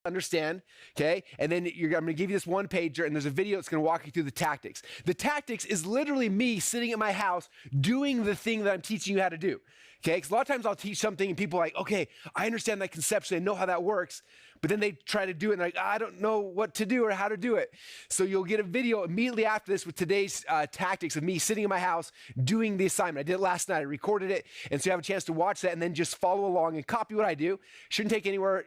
understand, okay? And then I'm going to give you this one pager, and there's a video that's going to walk you through the tactics. The tactics is literally me sitting at my house doing the thing that I'm teaching you how to do, okay? Because a lot of times I'll teach something and people are like, okay, I understand that conceptually, I know how that works, but then they try to do it and they're like, I don't know what to do or how to do it. So you'll get a video immediately after this with today's tactics of me sitting in my house doing the assignment. I did it last night, I recorded it, and so you have a chance to watch that and then just follow along and copy what I do. Shouldn't take anywhere,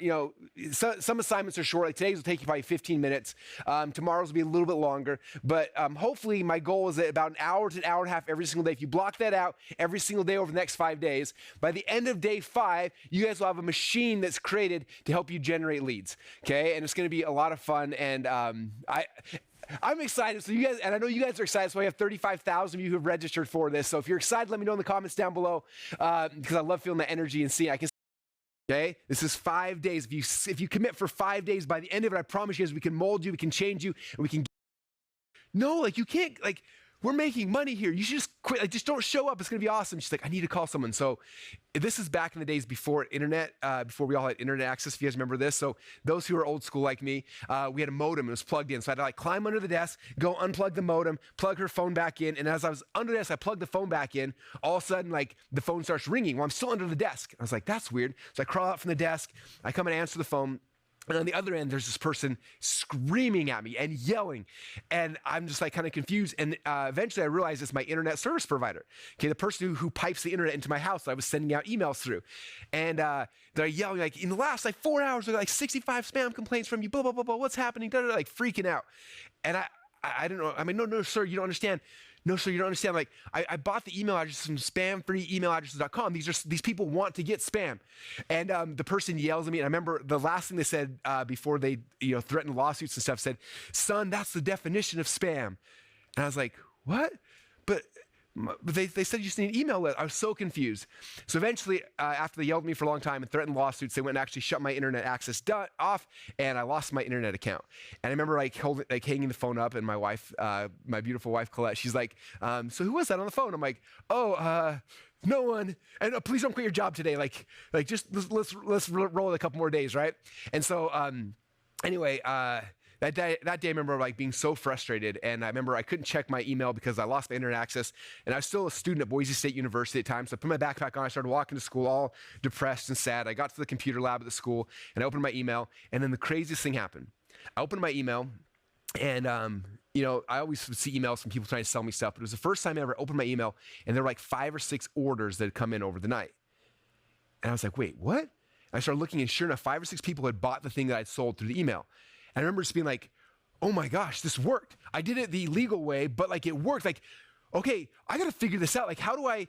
some assignments are short, like today's will take you probably 15 minutes. Tomorrow's will be a little bit longer, but hopefully my goal is that about an hour to an hour and a half every single day. If you block that out every single day over the next 5 days, by the end of day 5, you guys will have a machine that's created to help you generate leads, okay? And it's going to be a lot of fun, and I'm excited. So you guys, and I know you guys are excited, so I have 35,000 of you who have registered for this. So if you're excited, let me know in the comments down below, because I love feeling the energy and seeing. Okay, this is 5 days. If you commit for 5 days, by the end of it, I promise you guys, we can mold you, we can change you, and we can. No, like you can't, like we're making money here. You should just quit. Like just don't show up. It's gonna be awesome. She's like, I need to call someone. So this is back in the days before internet, before we all had internet access. If you guys remember this. So those who are old school like me, we had a modem. It was plugged in. So I had to like climb under the desk, go unplug the modem, plug her phone back in. And as I was under the desk, I plugged the phone back in. All of a sudden, like the phone starts ringing. Well, I'm still under the desk. I was like, that's weird. So I crawl out from the desk. I come and answer the phone. And on the other end, there's this person screaming at me and yelling. And I'm just like kind of confused. And eventually I realized it's my internet service provider. Okay, the person who pipes the internet into my house that I was sending out emails through. And they're yelling like, in the last like 4 hours, I got like 65 spam complaints from you, blah, blah, blah, blah, what's happening? Da, da, da, like freaking out. And I don't know. I mean, no, sir, you don't understand. No, sir, you don't understand. Like, I bought the email address from spamfreeemailaddresses.com. These people want to get spam. And the person yells at me. And I remember the last thing they said before they threatened lawsuits and stuff said, son, that's the definition of spam. And I was like, what? But they said you just need an email list. I was so confused. So eventually, after they yelled at me for a long time and threatened lawsuits, they went and actually shut my internet access off, and I lost my internet account. And I remember hanging the phone up, and my wife, my beautiful wife Colette, she's like, so who was that on the phone? I'm like, oh, no one. And please don't quit your job today. Like just let's roll it a couple more days, right? And so anyway. That day, I remember like being so frustrated, and I remember I couldn't check my email because I lost my internet access, and I was still a student at Boise State University at the time, so I put my backpack on, I started walking to school all depressed and sad. I got to the computer lab at the school, and I opened my email, and then the craziest thing happened. I opened my email, and I always would see emails from people trying to sell me stuff, but it was the first time I ever opened my email, and there were like 5 or 6 orders that had come in over the night. And I was like, wait, what? And I started looking, and sure enough, 5 or 6 people had bought the thing that I'd sold through the email. And I remember just being like, oh my gosh, this worked. I did it the legal way, but like it worked. Like, okay, I got to figure this out. Like, how do I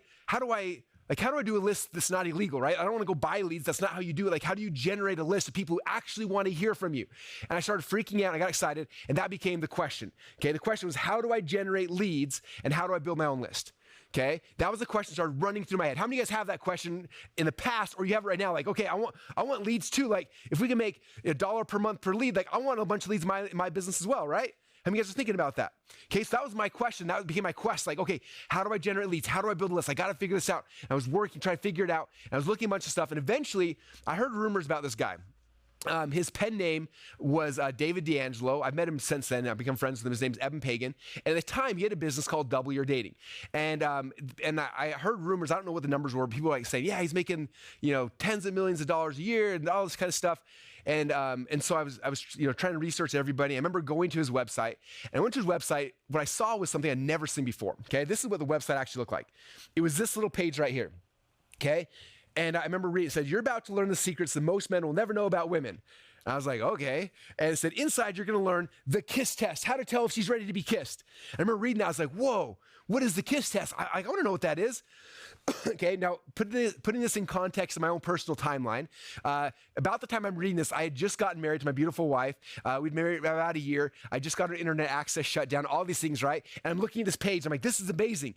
do a list that's not illegal, right? I don't want to go buy leads. That's not how you do it. Like, how do you generate a list of people who actually want to hear from you? And I started freaking out. I got excited, and that became the question. Okay, the question was, how do I generate leads, and how do I build my own list? Okay, that was the question that started running through my head. How many of you guys have that question in the past, or you have it right now? Like, okay, I want leads too. Like, if we can make $1 per month per lead, like I want a bunch of leads in my business as well, right? How many of you guys are thinking about that? Okay, so that was my question. That became my quest. Like, okay, how do I generate leads? How do I build a list? I got to figure this out. And I was working, trying to figure it out. And I was looking at a bunch of stuff, and eventually, I heard rumors about this guy. His pen name was David D'Angelo. I've met him since then. I've become friends with him. His name's Evan Pagan. And at the time, he had a business called Double Your Dating. And I heard rumors. I don't know what the numbers were. People were like saying, yeah, he's making tens of millions of dollars a year and all this kind of stuff. And so I was trying to research everybody. I remember going to his website. And I went to his website. What I saw was something I'd never seen before. Okay, this is what the website actually looked like. It was this little page right here. Okay. And I remember reading, it said, you're about to learn the secrets that most men will never know about women. And I was like, okay. And it said, inside, you're going to learn the kiss test, how to tell if she's ready to be kissed. I remember reading that. I was like, whoa, what is the kiss test? I want to know what that is. Okay, now putting this in context of my own personal timeline, about the time I'm reading this, I had just gotten married to my beautiful wife. We'd married about a year. I just got our internet access shut down, all these things, right? And I'm looking at this page. I'm like, this is amazing.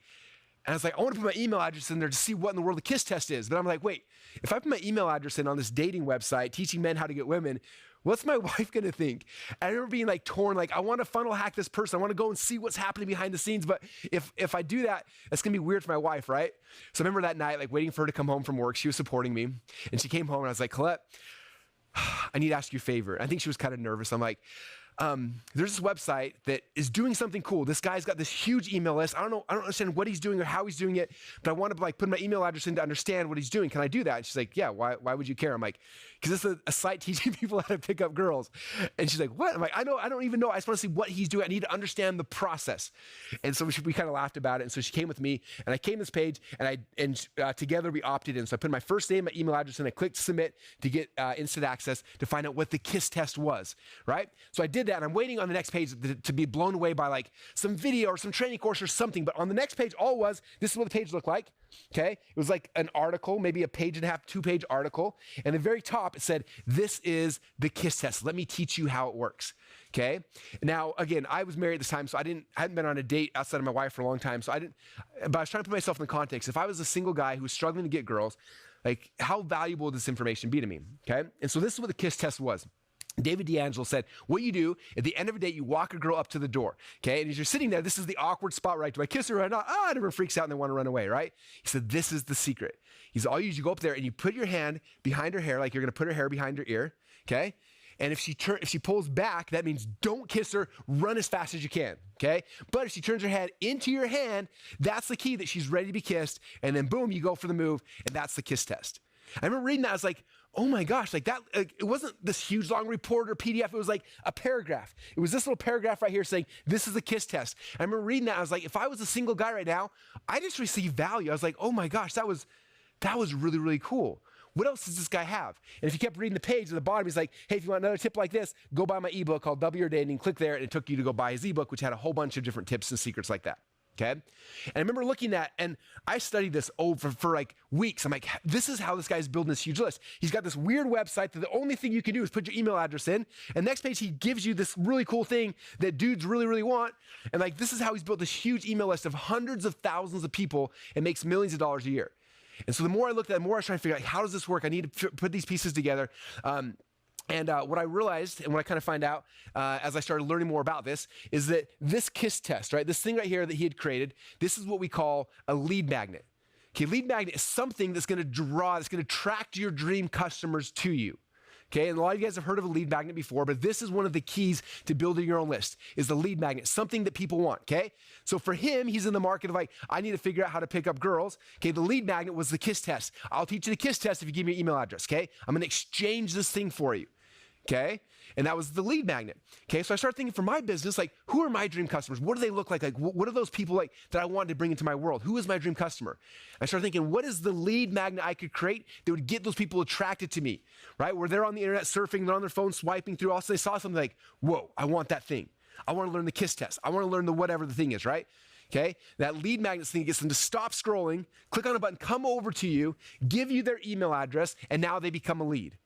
And I was like, I want to put my email address in there to see what in the world the kiss test is. But I'm like, wait, if I put my email address in on this dating website, teaching men how to get women, what's my wife going to think? And I remember being like torn, like I want to funnel hack this person. I want to go and see what's happening behind the scenes. But if I do that, that's going to be weird for my wife, right? So I remember that night, like waiting for her to come home from work. She was supporting me. And she came home and I was like, Colette, I need to ask you a favor. I think she was kind of nervous. I'm like, there's this website that is doing something cool. This guy's got this huge email list. I don't understand what he's doing or how he's doing it, but I want to like put my email address in to understand what he's doing. Can I do that? And she's like, yeah, why would you care? I'm like, because this is a site teaching people how to pick up girls. And she's like, what? I'm like, I don't even know. I just want to see what he's doing. I need to understand the process. And so we kind of laughed about it. And so she came with me, and I came to this page, and together we opted in. So I put my first name, my email address, and I clicked submit to get instant access to find out what the KISS test was, right? So I did that, and I'm waiting on the next page to be blown away by like some video or some training course or something. But on the next page, this is what the page looked like, okay? It was like an article, maybe a page and a half, 2-page article. And at the very top, it said, this is the KISS test. Let me teach you how it works, okay? Now, again, I was married at this time, so I hadn't been on a date outside of my wife for a long time. But I was trying to put myself in the context. If I was a single guy who was struggling to get girls, like how valuable would this information be to me, okay? And so this is what the KISS test was. David D'Angelo said, what you do at the end of a date, you walk a girl up to the door, okay? And as you're sitting there, this is the awkward spot, right? Do I kiss her or not? Everyone freaks out and they want to run away, right? He said, this is the secret. He said, all you do is you go up there and you put your hand behind her hair, like you're going to put her hair behind her ear, okay? And if she pulls back, that means don't kiss her, run as fast as you can, okay? But if she turns her head into your hand, that's the key that she's ready to be kissed. And then boom, you go for the move, and that's the KISS test. I remember reading that, I was like, oh my gosh, like that, it wasn't this huge long report or PDF, it was like a paragraph. It was this little paragraph right here saying, this is a KISS test. I remember reading that, I was like, if I was a single guy right now, I just received value. I was like, oh my gosh, that was really, really cool. What else does this guy have? And if you kept reading the page at the bottom, he's like, hey, if you want another tip like this, go buy my ebook called Double Your Dating, click there, and it took you to go buy his ebook, which had a whole bunch of different tips and secrets like that. Okay? And I remember looking at, and I studied this for like weeks. I'm like, this is how this guy's building this huge list. He's got this weird website that the only thing you can do is put your email address in. And next page, he gives you this really cool thing that dudes really, really want. And like, this is how he's built this huge email list of hundreds of thousands of people and makes millions of dollars a year. And so the more I looked at it, the more I was trying to figure out, how does this work? I need to put these pieces together. And what I realized, and what I kind of find out as I started learning more about this, is that this KISS test, right, this thing right here that he had created, this is what we call a lead magnet. Okay, lead magnet is something that's going to attract your dream customers to you. Okay, and a lot of you guys have heard of a lead magnet before, but this is one of the keys to building your own list, is the lead magnet, something that people want, okay? So for him, he's in the market of like, I need to figure out how to pick up girls. Okay, the lead magnet was the KISS test. I'll teach you the KISS test if you give me your email address, okay? I'm gonna exchange this thing for you, okay? And that was the lead magnet. Okay, so I started thinking for my business, like, who are my dream customers? What do they look like? Like, what are those people like that I wanted to bring into my world? Who is my dream customer? I started thinking, what is the lead magnet I could create that would get those people attracted to me, right? Where they're on the internet surfing, they're on their phone swiping through, also they saw something like, whoa, I want that thing. I want to learn the KISS test. I want to learn the whatever the thing is, right? Okay, that lead magnet thing gets them to stop scrolling, click on a button, come over to you, give you their email address, and now they become a lead.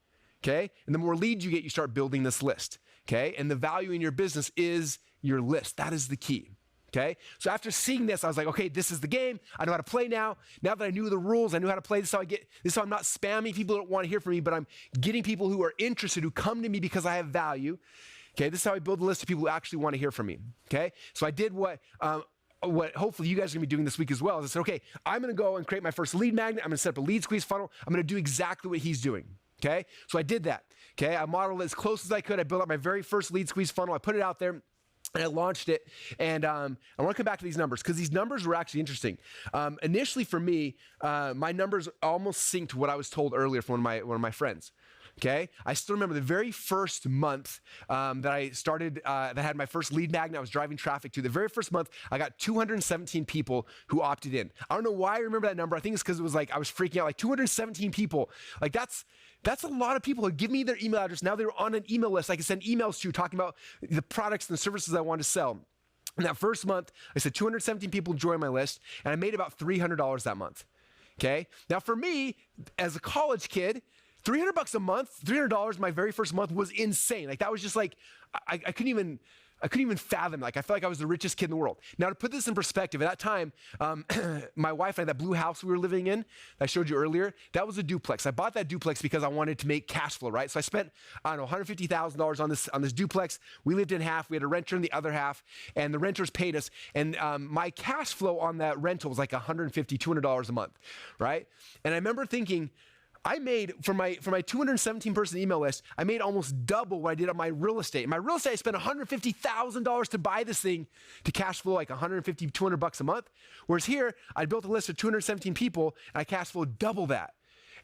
Okay, and the more leads you get, you start building this list. Okay, and the value in your business is your list. That is the key. Okay, so after seeing this, I was like, okay, this is the game. I know how to play now. Now that I knew the rules, I knew how to play. This is how I'm not spamming people who don't want to hear from me, but I'm getting people who are interested, who come to me because I have value. Okay, this is how I build a list of people who actually want to hear from me. Okay, so I did what hopefully you guys are gonna be doing this week as well. Is I said, okay, I'm gonna go and create my first lead magnet. I'm gonna set up a lead squeeze funnel. I'm gonna do exactly what he's doing. Okay, so I did that. Okay, I modeled it as close as I could. I built out my very first lead squeeze funnel. I put it out there and I launched it. And I want to come back to these numbers because these numbers were actually interesting. Initially for me, my numbers almost synced what I was told earlier from one of my friends. Okay, I still remember the very first month that I started, that had my first lead magnet I was driving traffic to. The very first month, I got 217 people who opted in. I don't know why I remember that number. I think it's because it was like, I was freaking out, like 217 people. Like that's a lot of people who give me their email address. Now they're on an email list I can send emails to talking about the products and the services I want to sell. In that first month, I said 217 people joined my list, and I made about $300 that month. Okay, now for me, as a college kid, $300 a month, $300 my very first month was insane. Like that was just like, I couldn't even fathom. Like I felt like I was the richest kid in the world. Now to put this in perspective, at that time, my wife and I, that blue house we were living in, that I showed you earlier, that was a duplex. I bought that duplex because I wanted to make cash flow, right? So I spent, I don't know, $150,000 on this duplex. We lived in half. We had a renter in the other half, and the renters paid us. And my cash flow on that rental was like $150, $200 a month, right? And I remember thinking, I made, for my 217 person email list, I made almost double what I did on my real estate. In my real estate, I spent $150,000 to buy this thing to cash flow like $150, $200 a month. Whereas here, I built a list of 217 people and I cash flow double that.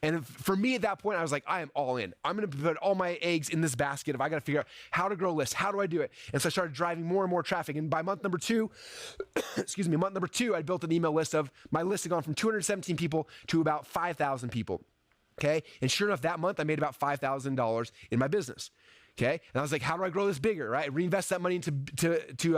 And for me at that point, I was like, I am all in. I'm going to put all my eggs in this basket if I got to figure out how to grow lists. How do I do it? And so I started driving more and more traffic. And by month number 2, I built an email list of, my list had gone from 217 people to about 5,000 people. Okay. And sure enough, that month I made about $5,000 in my business. Okay. And I was like, how do I grow this bigger? Right. Reinvest that money to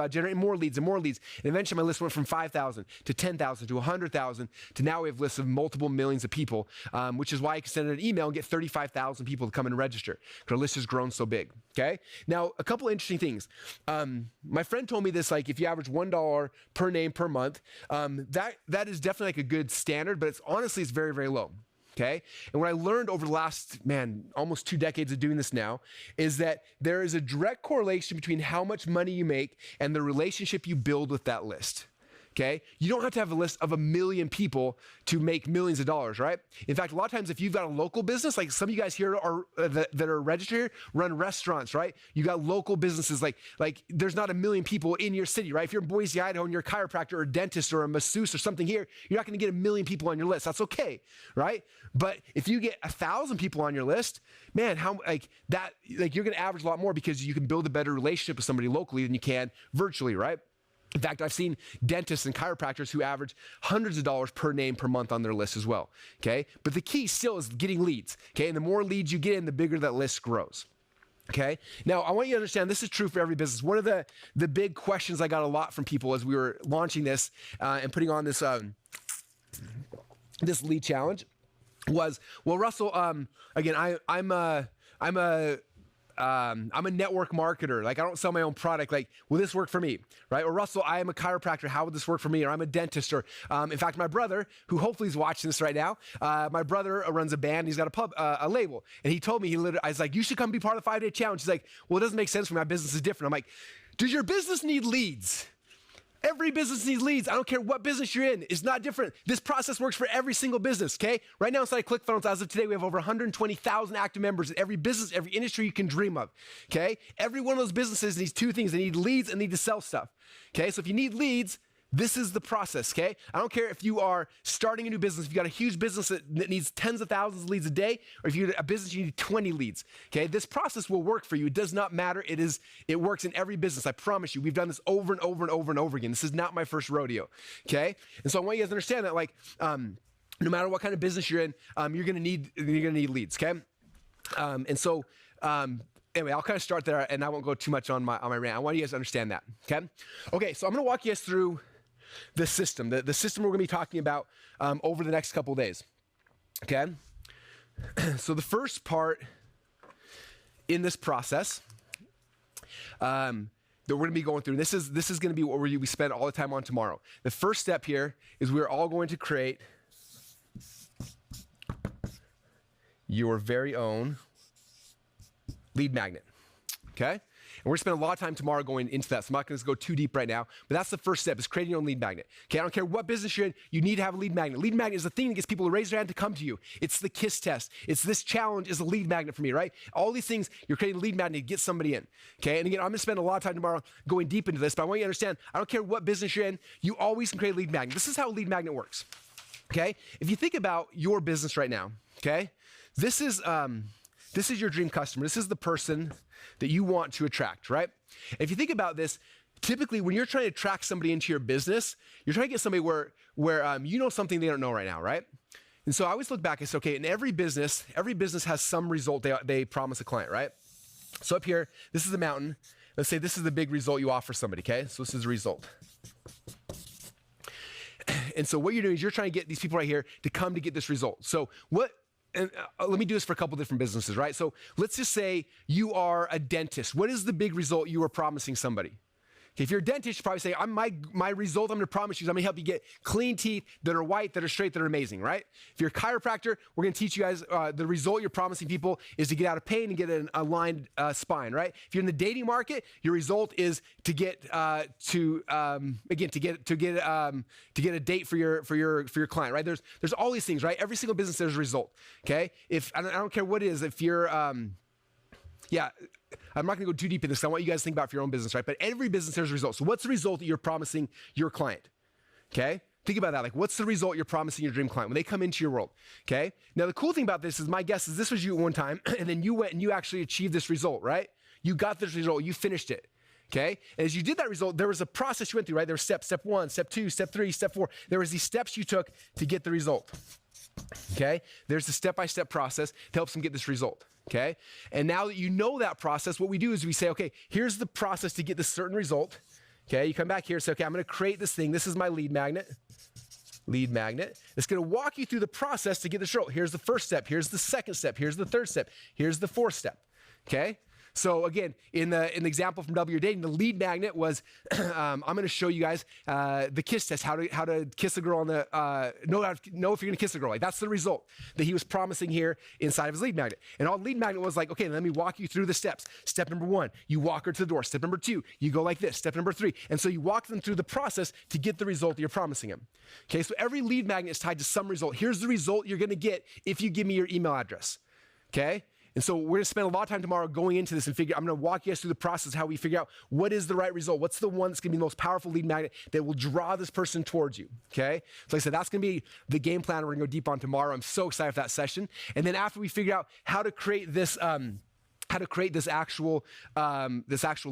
generate more leads and more leads. And eventually my list went from 5,000 to 10,000 to 100,000 to now we have lists of multiple millions of people, which is why I can send an email and get 35,000 people to come and register because our list has grown so big. Okay. Now, a couple of interesting things. My friend told me this, like if you average $1 per name per month, that is definitely like a good standard, but it's very, very low. Okay. And what I learned over the last, almost 2 decades of doing this now is that there is a direct correlation between how much money you make and the relationship you build with that list. Okay. You don't have to have a list of 1 million people to make millions of dollars, right? In fact, a lot of times if you've got a local business, like some of you guys here are that are registered here, run restaurants, right? You got local businesses like there's not 1 million people in your city, right? If you're in Boise, Idaho, and you're a chiropractor or a dentist or a masseuse or something here, you're not going to get 1 million people on your list. That's okay, right? But if you get 1,000 people on your list, man, you're going to average a lot more because you can build a better relationship with somebody locally than you can virtually, right? In fact, I've seen dentists and chiropractors who average hundreds of dollars per name per month on their list as well, okay? But the key still is getting leads, okay? And the more leads you get in, the bigger that list grows, okay? Now, I want you to understand this is true for every business. One of the big questions I got a lot from people as we were launching this and putting on this, this lead challenge was, well, Russell, again, I'm a network marketer. Like I don't sell my own product. Like, will this work for me? Right? Or Russell, I am a chiropractor. How would this work for me? Or I'm a dentist. Or in fact, my brother, who hopefully is watching this right now, my brother runs a band. He's got a label. And he told me, I was like, you should come be part of the 5-day challenge. He's like, well, it doesn't make sense for me. My business is different. I'm like, does your business need leads? Every business needs leads. I don't care what business you're in. It's not different. This process works for every single business, okay? Right now inside ClickFunnels, as of today, we have over 120,000 active members in every business, every industry you can dream of, okay? Every one of those businesses needs 2 things. They need leads and need to sell stuff, okay? So if you need leads, this is the process, okay? I don't care if you are starting a new business, if you've got a huge business that needs tens of thousands of leads a day, or if you're a business, you need 20 leads, okay? This process will work for you. It does not matter. It works in every business. I promise you. We've done this over and over and over and over again. This is not my first rodeo, okay? And so I want you guys to understand that, no matter what kind of business you're in, you're gonna need leads, okay? Anyway, I'll kind of start there, and I won't go too much on my rant. I want you guys to understand that, okay? Okay, so I'm gonna walk you guys through the system, the system we're going to be talking about over the next couple of days, okay? So the first part in this process that we're going to be going through, this is going to be what we spend all the time on tomorrow. The first step here is we're all going to create your very own lead magnet, okay? And we're gonna spend a lot of time tomorrow going into that, so I'm not gonna go too deep right now, but that's the first step, is creating your own lead magnet. Okay, I don't care what business you're in, you need to have a lead magnet. Lead magnet is the thing that gets people to raise their hand to come to you. It's the KISS test. It's this challenge is a lead magnet for me, right? All these things, you're creating a lead magnet to get somebody in, okay? And again, I'm gonna spend a lot of time tomorrow going deep into this, but I want you to understand, I don't care what business you're in, you always can create a lead magnet. This is how a lead magnet works, okay? If you think about your business right now, okay? This is your dream customer. This is the person that you want to attract, right? If you think about this, typically when you're trying to attract somebody into your business, you're trying to get somebody where you know something they don't know right now, right? And so I always look back and say, okay, in every business has some result they promise a client, right? So up here, this is the mountain. Let's say this is the big result you offer somebody, okay? So this is a result. And so what you're doing is you're trying to get these people right here to come to get this result. So let me do this for a couple different businesses, right? So let's just say you are a dentist. What is the big result you are promising somebody? Okay, if you're a dentist, you probably say, my result I'm going to promise you is I'm going to help you get clean teeth that are white, that are straight, that are amazing, right? If you're a chiropractor, we're going to teach you guys the result you're promising people is to get out of pain and get an aligned spine, right? If you're in the dating market, your result is to get to get a date for your client, right? There's all these things, right? Every single business there's a result. Okay, if I don't care what it is, if you're I'm not going to go too deep in this. I want you guys to think about for your own business, right? But every business there's a result. So what's the result that you're promising your client? Okay? Think about that. Like, what's the result you're promising your dream client when they come into your world? Okay? Now, the cool thing about this is my guess is this was you at one time, and then you went and you actually achieved this result, right? You got this result. You finished it. Okay? And as you did that result, there was a process you went through, right? There was step 1, step 2, step 3, step 4. There was these steps you took to get the result. Okay? There's the step-by-step process to help them get this result. Okay? And now that you know that process, what we do is we say, okay, here's the process to get this certain result. Okay? You come back here and say, okay, I'm going to create this thing. This is my lead magnet. Lead magnet. It's going to walk you through the process to get this result. Here's the first step. Here's the second step. Here's the third step. Here's the fourth step. Okay? So again, in the example from Double Your Dating, the lead magnet was, I'm going to show you guys the kiss test, how to kiss a girl on the, know if you're going to kiss a girl. Like that's the result that he was promising here inside of his lead magnet. And all lead magnet was like, okay, let me walk you through the steps. Step number 1, you walk her to the door. Step number 2, you go like this. Step number 3. And so you walk them through the process to get the result that you're promising him. Okay, so every lead magnet is tied to some result. Here's the result you're going to get if you give me your email address. Okay? And so we're going to spend a lot of time tomorrow going into this and I'm going to walk you guys through the process, how we figure out what is the right result. What's the one that's going to be the most powerful lead magnet that will draw this person towards you, okay? So like I said, that's going to be the game plan we're going to go deep on tomorrow. I'm so excited for that session. And then after we figure out how to create this, this actual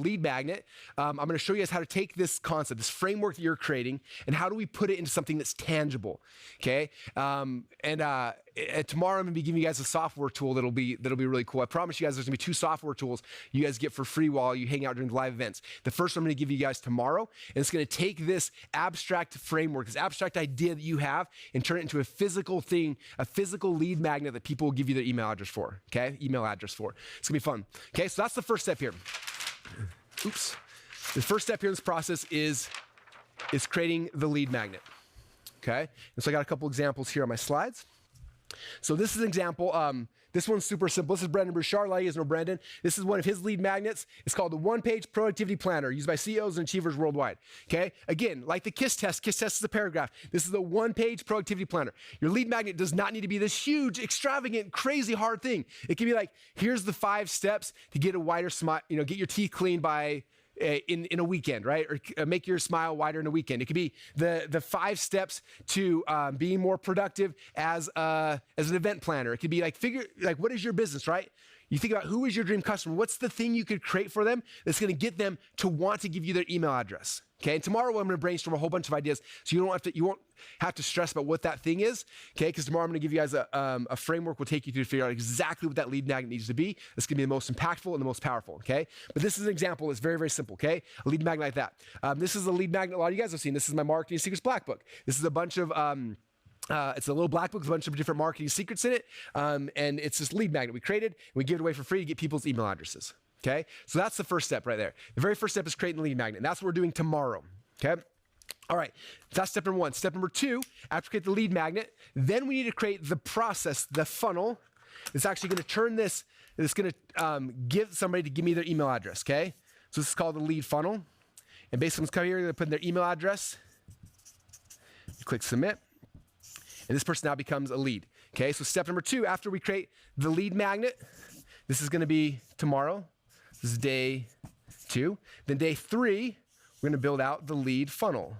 lead magnet. I'm going to show you guys how to take this concept, this framework that you're creating, and how do we put it into something that's tangible, okay? And tomorrow I'm going to be giving you guys a software tool that'll be really cool. I promise you guys there's going to be 2 software tools you guys get for free while you hang out during the live events. The first one I'm going to give you guys tomorrow, and it's going to take this abstract framework, this abstract idea that you have, and turn it into a physical thing, a physical lead magnet that people will give you their email address for, okay? Email address for. It's going to be fun. Okay, so that's the first step here. Oops. The first step here in this process is creating the lead magnet, okay? And so I got a couple examples here on my slides. So this is an example. This one's super simple. This is Brendan Bouchard. A lot of you guys know Brendan. This is one of his lead magnets. It's called the One-Page Productivity Planner, used by CEOs and achievers worldwide. Okay? Again, like the KISS test is a paragraph. This is the One-Page Productivity Planner. Your lead magnet does not need to be this huge, extravagant, crazy hard thing. It can be like, here's the 5 steps to get a wider smile, get your teeth cleaned by in a weekend, right? Or make your smile wider in a weekend. It could be the 5 steps to being more productive as an event planner. It could be like what is your business, right? You think about who is your dream customer. What's the thing you could create for them that's going to get them to want to give you their email address? Okay, and tomorrow I'm going to brainstorm a whole bunch of ideas, so you won't have to stress about what that thing is. Okay, because tomorrow I'm going to give you guys a framework. We'll take you through to figure out exactly what that lead magnet needs to be. It's going to be the most impactful and the most powerful. Okay, but this is an example. It's very, very simple. Okay, a lead magnet like that. This is a lead magnet a lot of you guys have seen. This is my Marketing Secrets Black Book. This is a bunch of it's a little black book with a bunch of different marketing secrets in it, and it's this lead magnet we created. And we give it away for free to get people's email addresses. Okay, so that's the first step right there. The very first step is creating the lead magnet, and that's what we're doing tomorrow. Okay, all right, that's step number 1. Step number 2, after we create the lead magnet, then we need to create the process, the funnel. It's actually going to turn this. It's going to give somebody to give me their email address. Okay, so this is called the lead funnel, and basically, let's come here. You're going to put in their email address. You click submit. And this person now becomes a lead. Okay, so step number 2, after we create the lead magnet, this is going to be tomorrow. This is day 2. Then day 3, we're going to build out the lead funnel.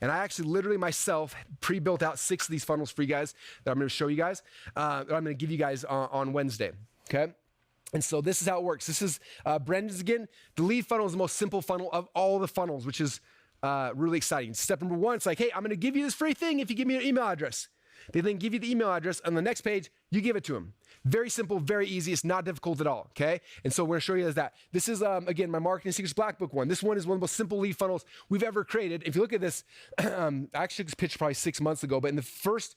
And I actually literally myself pre-built out 6 of these funnels for you guys that I'm going to show you guys, that I'm going to give you guys on Wednesday. Okay? And so this is how it works. This is Brendan's again. The lead funnel is the most simple funnel of all the funnels, which is really exciting. Step number 1, it's like, hey, I'm going to give you this free thing if you give me your email address. They then give you the email address. On the next page, you give it to them. Very simple, very easy. It's not difficult at all, okay? And so we're going to show you that. This is, again, my Marketing Secrets Black Book one. This one is one of the most simple lead funnels we've ever created. If you look at this, I actually took this picture probably 6 months ago, but in the first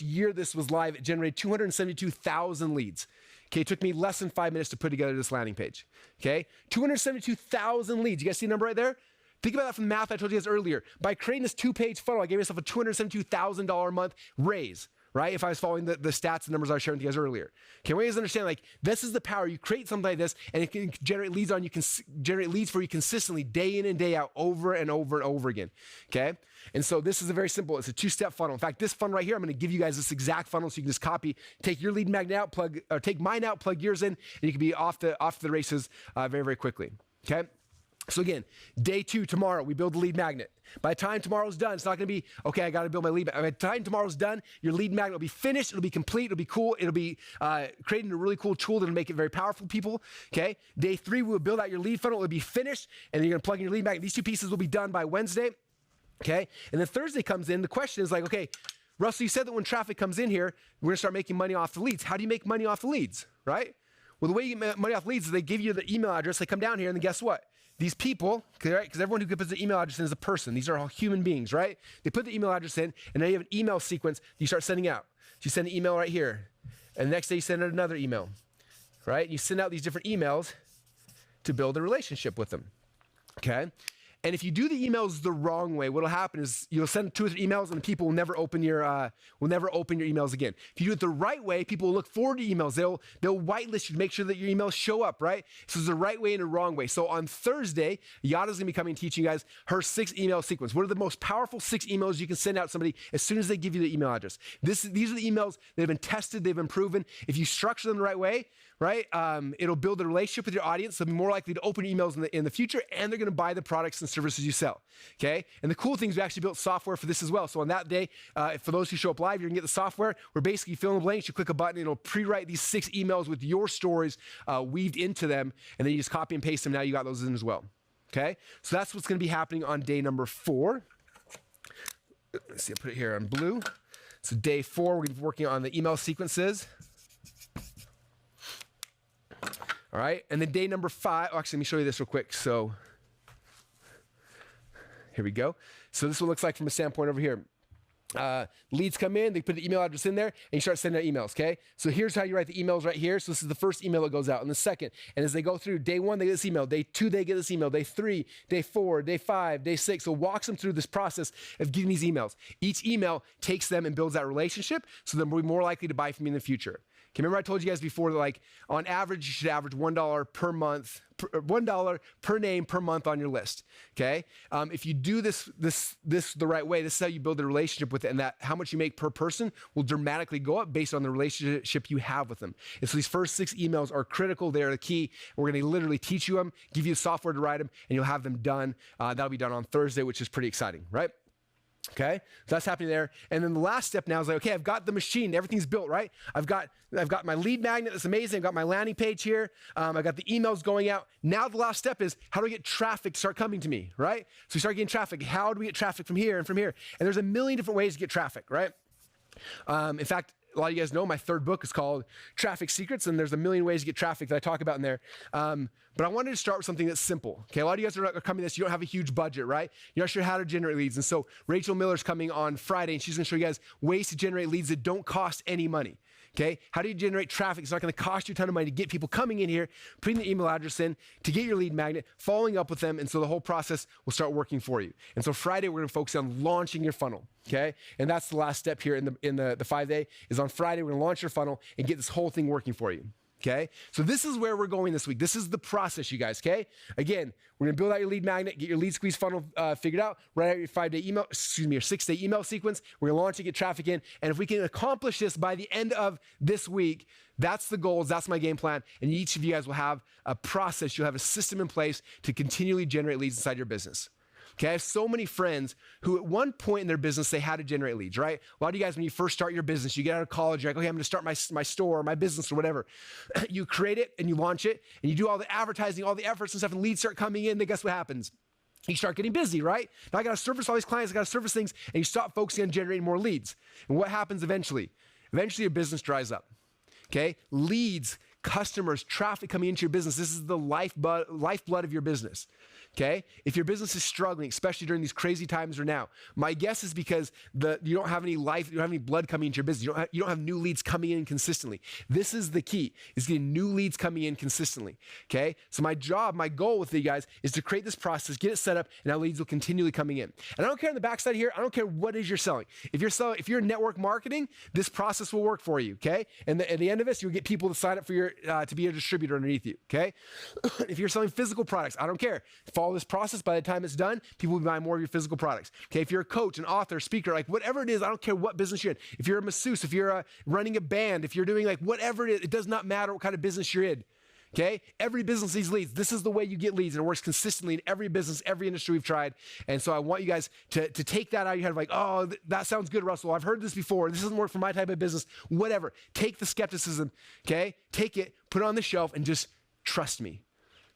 year this was live, it generated 272,000 leads. Okay, it took me less than 5 minutes to put together this landing page. Okay, 272,000 leads. You guys see the number right there? Think about that from the math I told you guys earlier. By creating this 2-page funnel, I gave myself a $272,000 a month raise, right? If I was following the stats and numbers I was sharing with you guys earlier. Okay, we guys understand, like, this is the power. You create something like this, and it can generate leads on you, can generate leads for you consistently, day in and day out, over and over and over again. Okay? And so this is a very simple, it's a 2-step funnel. In fact, this funnel right here, I'm going to give you guys this exact funnel so you can just copy, take your lead magnet out, take mine out, plug yours in, and you can be off the races very, very quickly. Okay? So again, day 2, tomorrow, we build the lead magnet. By the time tomorrow's done, it's not going to be, okay, I got to build my lead magnet. By the time tomorrow's done, your lead magnet will be finished. It'll be complete. It'll be cool. It'll be creating a really cool tool that'll make it very powerful, people. Okay. Day 3, we'll build out your lead funnel. It'll be finished, and then you're going to plug in your lead magnet. These 2 pieces will be done by Wednesday. Okay. And then Thursday comes in. The question is like, okay, Russell, you said that when traffic comes in here, we're going to start making money off the leads. How do you make money off the leads, right? Well, the way you get money off leads is they give you the email address. They come down here, and then guess what? These people, right? Because everyone who puts the email address in is a person. These are all human beings, right? They put the email address in, and then you have an email sequence that you start sending out. So you send an email right here, and the next day you send out another email, right? You send out these different emails to build a relationship with them, okay? And if you do the emails the wrong way, what'll happen is you'll send 2 or 3 emails, and people will never open your emails again. If you do it the right way, people will look forward to emails. They'll whitelist you to make sure that your emails show up, right? So there's a right way and a wrong way. So on Thursday, Yada's gonna be coming and teaching you guys her 6 email sequence. What are the most powerful 6 emails you can send out to somebody as soon as they give you the email address? These are the emails that have been tested, they've been proven. If you structure them the right way, right? It'll build a relationship with your audience. They'll be more likely to open emails in the future, and they're going to buy the products and services you sell, okay? And the cool thing is we actually built software for this as well. So on that day, for those who show up live, you're going to get the software. We're basically fill in the blanks. You click a button, and it'll pre-write these 6 emails with your stories weaved into them, and then you just copy and paste them. Now you got those in as well, okay? So that's what's going to be happening on day number 4. Let's see, I'll put it here on blue. So day 4, we're going to be working on the email sequences. All right, and then day number 5, actually, let me show you this real quick. So here we go. So this is what it looks like from a standpoint over here. Leads come in, they put the email address in there, and you start sending out emails, okay? So here's how you write the emails right here. So this is the first email that goes out, and the second. And as they go through, day 1, they get this email. Day 2, they get this email. Day 3, day 4, day 5, day 6. So walks them through this process of getting these emails. Each email takes them and builds that relationship, so they'll be more likely to buy from you in the future. Okay, remember I told you guys before that, like, on average, you should average $1 per month, $1 per name per month on your list, okay? If you do this the right way, this is how you build a relationship with it, and that how much you make per person will dramatically go up based on the relationship you have with them. And so these first 6 emails are critical. They're the key. We're going to literally teach you them, give you the software to write them, and you'll have them done. That'll be done on Thursday, which is pretty exciting, right? Okay, so that's happening there. And then the last step now is like, okay, I've got the machine, everything's built, right? I've got my lead magnet, that's amazing. I've got my landing page here. I've got the emails going out. Now the last step is, how do I get traffic to start coming to me, right? So we start getting traffic. How do we get traffic from here and from here? And there's a million different ways to get traffic, right? In fact, a lot of you guys know my 3rd book is called Traffic Secrets, and there's a million ways to get traffic that I talk about in there. But I wanted to start with something that's simple. Okay, a lot of you guys are coming to this, you don't have a huge budget, right? You're not sure how to generate leads. And so Rachel Miller's coming on Friday, and she's gonna show you guys ways to generate leads that don't cost any money. Okay, how do you generate traffic? It's not going to cost you a ton of money to get people coming in here, putting the email address in, to get your lead magnet, following up with them, and so the whole process will start working for you. And so Friday, we're going to focus on launching your funnel, okay? And that's the last step here in the 5-day, is on Friday, we're going to launch your funnel and get this whole thing working for you. Okay, so this is where we're going this week. This is the process, you guys, okay? Again, we're gonna build out your lead magnet, get your lead squeeze funnel figured out, write out your 6-day email sequence. We're gonna launch it, get traffic in, and if we can accomplish this by the end of this week, that's the goals, that's my game plan, and each of you guys will have a process, you'll have a system in place to continually generate leads inside your business. Okay, I have so many friends who at one point in their business, they had to generate leads, right? A lot of you guys, when you first start your business, you get out of college, you're like, okay, I'm gonna start my store or my business or whatever. You create it and you launch it and you do all the advertising, all the efforts and stuff, and leads start coming in, then guess what happens? You start getting busy, right? Now I gotta service all these clients, I gotta service things, and you stop focusing on generating more leads. And what happens eventually? Eventually your business dries up, okay? Leads, customers, traffic coming into your business, this is the lifeblood of your business. Okay? If your business is struggling, especially during these crazy times right now, my guess is because you don't have any life, you don't have any blood coming into your business. You don't have new leads coming in consistently. This is the key, is getting new leads coming in consistently. Okay? So my goal with you guys is to create this process, get it set up, and now leads will continually coming in. And I don't care on the backside here, I don't care what it is you're selling. If you're in network marketing, this process will work for you. Okay? And at the end of this, you'll get people to sign up for to be a distributor underneath you. Okay? If you're selling physical products, I don't care. Follow this process. By the time it's done, people will buy more of your physical products. Okay, if you're a coach, an author, speaker, like whatever it is, I don't care what business you're in. If you're a masseuse, if you're running a band, if you're doing like whatever it is, it does not matter what kind of business you're in. Okay, every business needs leads. This is the way you get leads, and it works consistently in every business, every industry we've tried. And so I want you guys to take that out of your head of like, oh, that sounds good, Russell. I've heard this before. This doesn't work for my type of business. Whatever. Take the skepticism. Okay, take it, put it on the shelf, and just trust me.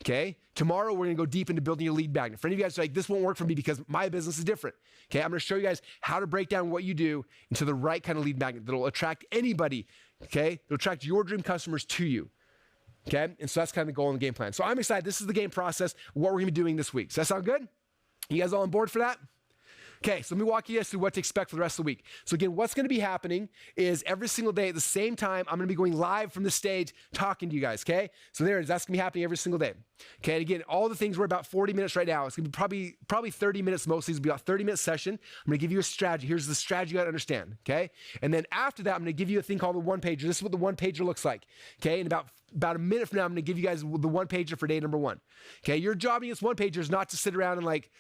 Okay, tomorrow we're gonna go deep into building your lead magnet. For any of you guys who are like, this won't work for me because my business is different. Okay, I'm gonna show you guys how to break down what you do into the right kind of lead magnet that'll attract anybody. Okay, it'll attract your dream customers to you. Okay, and so that's kind of the goal and the game plan. So I'm excited. This is the game process, what we're gonna be doing this week. Does that sound good? You guys all on board for that? Okay, so let me walk you guys through what to expect for the rest of the week. So again, what's gonna be happening is every single day at the same time, I'm gonna be going live from the stage talking to you guys, okay? So there it is, that's gonna be happening every single day. Okay, and again, all the things, we're about 40 minutes right now. It's gonna be probably 30 minutes most of these will be about 30-minute session. I'm gonna give you a strategy. Here's the strategy you gotta understand, okay? And then after that, I'm gonna give you a thing called the one-pager. This is what the one-pager looks like, okay? And about a minute from now, I'm gonna give you guys the one-pager for day number 1. Okay, your job in this one-pager is not to sit around and like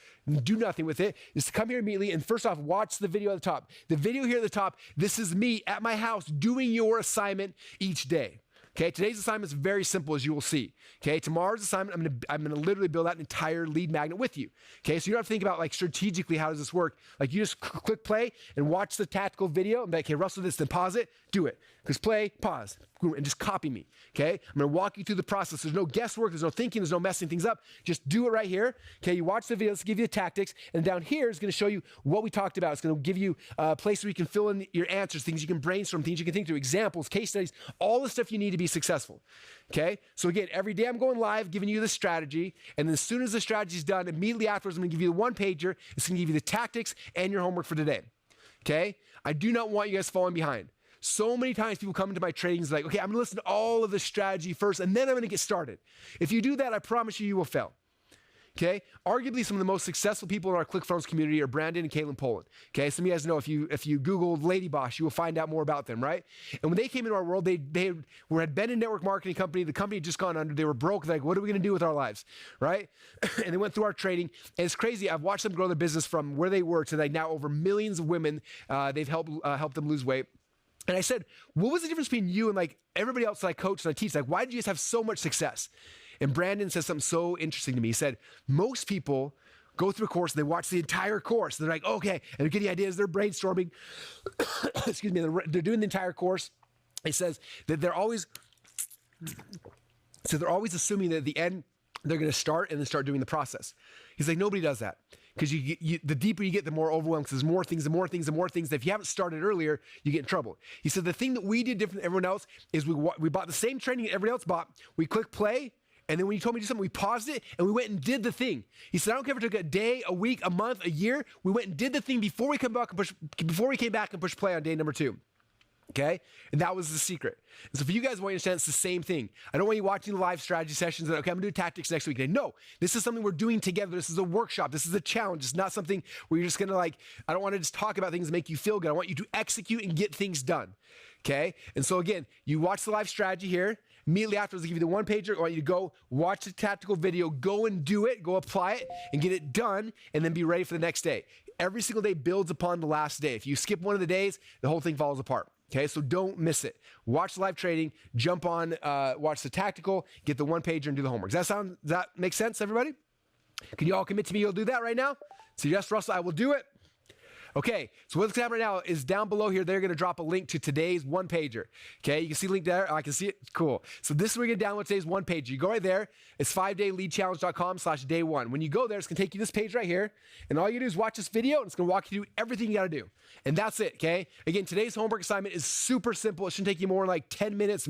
do nothing with it. Is to come here immediately and first off, watch the video at the top. The video here at the top, this is me at my house doing your assignment each day. Okay, today's assignment is very simple, as you will see. Okay, tomorrow's assignment, I'm gonna literally build out an entire lead magnet with you. Okay, so you don't have to think about like strategically how does this work. Like you just click play and watch the tactical video and be like, okay, Russell, this, then pause it, do it. Because play, pause, and just copy me. Okay, I'm gonna walk you through the process. There's no guesswork, there's no thinking, there's no messing things up. Just do it right here. Okay, you watch the video, it's gonna give you the tactics, and down here is gonna show you what we talked about. It's gonna give you a place where you can fill in your answers, things you can brainstorm, things you can think through, examples, case studies, all the stuff you need to be successful. Okay, so again, every day I'm going live, giving you the strategy, and then as soon as the strategy is done, immediately afterwards, I'm gonna give you the one-pager. It's gonna give you the tactics and your homework for today. Okay, I do not want you guys falling behind. So many times people come into my trainings like, okay, I'm gonna listen to all of the strategy first, and then I'm gonna get started. If you do that, I promise you, you will fail. Okay, arguably some of the most successful people in our ClickFunnels community are Brandon and Caitlin Poland. Okay, some of you guys know if you Google Lady Boss, you will find out more about them, right? And when they came into our world, they had been a network marketing company. The company had just gone under. They were broke. They're like, what are we gonna do with our lives, right? And they went through our training, and it's crazy. I've watched them grow their business from where they were to like now over millions of women. They've helped them lose weight. And I said, what was the difference between you and like everybody else that I coach and I teach? Like, why did you guys have so much success? And Brandon said something so interesting to me. He said, most people go through a course, and they watch the entire course. They're like, okay, and they're getting ideas, they're brainstorming. Excuse me, they're doing the entire course. He says that they're always assuming that at the end, they're gonna start and then start doing the process. He's like, nobody does that. Because the deeper you get, the more overwhelmed, because there's more things, that if you haven't started earlier, you get in trouble. He said the thing that we did different than everyone else is we bought the same training that everyone else bought. We clicked play, and then when you told me to do something, we paused it, and we went and did the thing. He said, I don't care if it took a day, a week, a month, a year. We went and did the thing before we came back and pushed play on day number 2. Okay? And that was the secret. And so for you guys, I want you to understand it's the same thing. I don't want you watching the live strategy sessions that, okay, I'm gonna do tactics next week. No, this is something we're doing together. This is a workshop. This is a challenge. It's not something where you're just gonna like, I don't wanna just talk about things and make you feel good. I want you to execute and get things done. Okay? And so again, you watch the live strategy here. Immediately afterwards, I give you the one-pager. I want you to go watch the tactical video, go and do it, go apply it, and get it done, and then be ready for the next day. Every single day builds upon the last day. If you skip one of the days, the whole thing falls apart. Okay, so don't miss it. Watch the live trading, jump on, watch the tactical, get the one-pager, and do the homework. Does that make sense, everybody? Can you all commit to me you'll do that right now? So yes, Russell, I will do it. Okay, so what's happening right now is down below here, they're gonna drop a link to today's one-pager. Okay, you can see the link there. I can see it. Cool. So this is where you're gonna download today's one-pager. You go right there. It's 5dayleadchallenge.com/day1. When you go there, it's gonna take you to this page right here, and all you do is watch this video, and it's gonna walk you through everything you gotta do. And that's it, okay? Again, today's homework assignment is super simple. It shouldn't take you more than like 10 minutes.